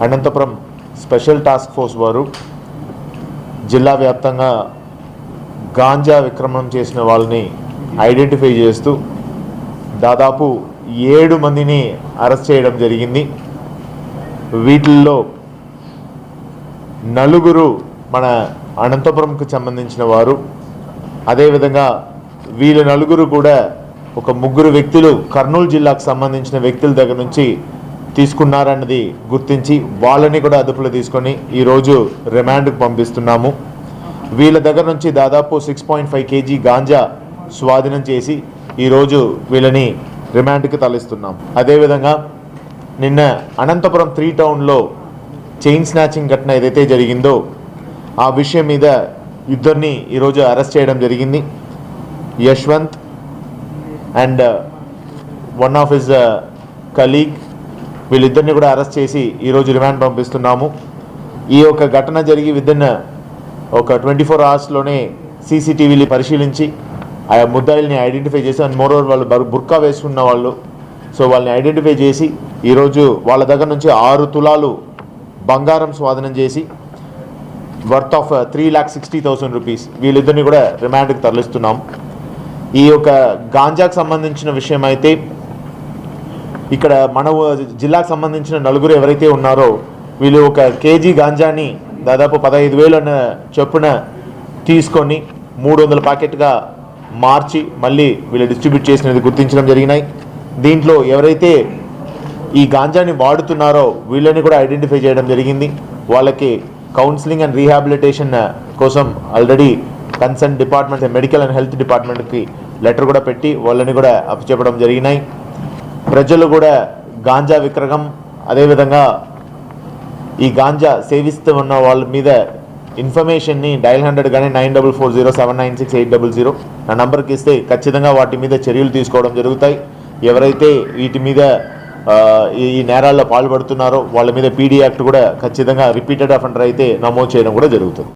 Anantapuram special task force వారు జిల్లా వ్యాప్తంగా గాంజా విక్రమణం చేసిన వాళ్ళని ఐడెంటిఫై చేస్తూ దాదాపు 7 మందిని అరెస్ట్ చేయడం జరిగింది. వీటిల్లో 4 మన అనంతపురంకు సంబంధించిన వారు. అదేవిధంగా వీళ్ళు 4 కూడా ఒక 3 వ్యక్తులు కర్నూలు జిల్లాకు సంబంధించిన వ్యక్తుల దగ్గర నుంచి తీసుకున్నారన్నది గుర్తించి వాళ్ళని కూడా అదుపులో తీసుకొని ఈరోజు రిమాండ్కు పంపిస్తున్నాము. వీళ్ళ దగ్గర నుంచి దాదాపు 6.5 kg గాంజా స్వాధీనం చేసి ఈరోజు వీళ్ళని రిమాండ్కి తరలిస్తున్నాం. అదేవిధంగా నిన్న అనంతపురం 3 టౌన్లో చైన్ స్నాచింగ్ ఘటన ఏదైతే జరిగిందో ఆ విషయం మీద ఇద్దరిని ఈరోజు అరెస్ట్ చేయడం జరిగింది. Yashwant and one of his colleague, వీళ్ళిద్దరిని కూడా అరెస్ట్ చేసి ఈరోజు రిమాండ్ పంపిస్తున్నాము. ఈ యొక్క ఘటన జరిగి విదిన్ ఒక 24 అవర్స్లోనే సీసీటీవీని పరిశీలించి ఆ ముద్దాయిల్ని ఐడెంటిఫై చేసి అండ్ మోరోవర్ వాళ్ళు బుర్కా వేసుకున్న వాళ్ళు, సో వాళ్ళని ఐడెంటిఫై చేసి ఈరోజు వాళ్ళ దగ్గర నుంచి 6 తులాలు బంగారం స్వాధీనం చేసి వర్త్ ఆఫ్ 3,60,000 రూపీస్ వీళ్ళిద్దరిని కూడా రిమాండ్కి తరలిస్తున్నాం. ఈ యొక్క గాంజాకు సంబంధించిన విషయం అయితే ఇక్కడ మన జిల్లాకు సంబంధించిన 4 ఎవరైతే ఉన్నారో వీళ్ళు 1 kg గాంజాని దాదాపు 15,000 చొప్పున తీసుకొని 300 ప్యాకెట్గా మార్చి మళ్ళీ వీళ్ళు డిస్ట్రిబ్యూట్ చేసినది గుర్తించడం జరిగినాయి. దీంట్లో ఎవరైతే ఈ గాంజాని వాడుతున్నారో వీళ్ళని కూడా ఐడెంటిఫై చేయడం జరిగింది. వాళ్ళకి కౌన్సిలింగ్ అండ్ రీహాబిలిటేషన్ కోసం already concern department medical and health డిపార్ట్మెంట్కి లెటర్ కూడా పెట్టి వాళ్ళని కూడా అప్పచెప్పడం జరిగినాయి. ప్రజలు కూడా గాంజా విక్రయం అదేవిధంగా ఈ గాంజా సేవిస్తూ ఉన్న వాళ్ళ మీద ఇన్ఫర్మేషన్ని డయల్ 100 కానీ 9440796800 నా నంబర్కి ఇస్తే ఖచ్చితంగా వాటి మీద చర్యలు తీసుకోవడం జరుగుతాయి. ఎవరైతే వీటి మీద ఈ నేరాల్లో పాల్పడుతున్నారో వాళ్ళ మీద పీడీ యాక్ట్ కూడా ఖచ్చితంగా రిపీటెడ్ అఫెండర్ అయితే నమోదు చేయడం కూడా జరుగుతుంది.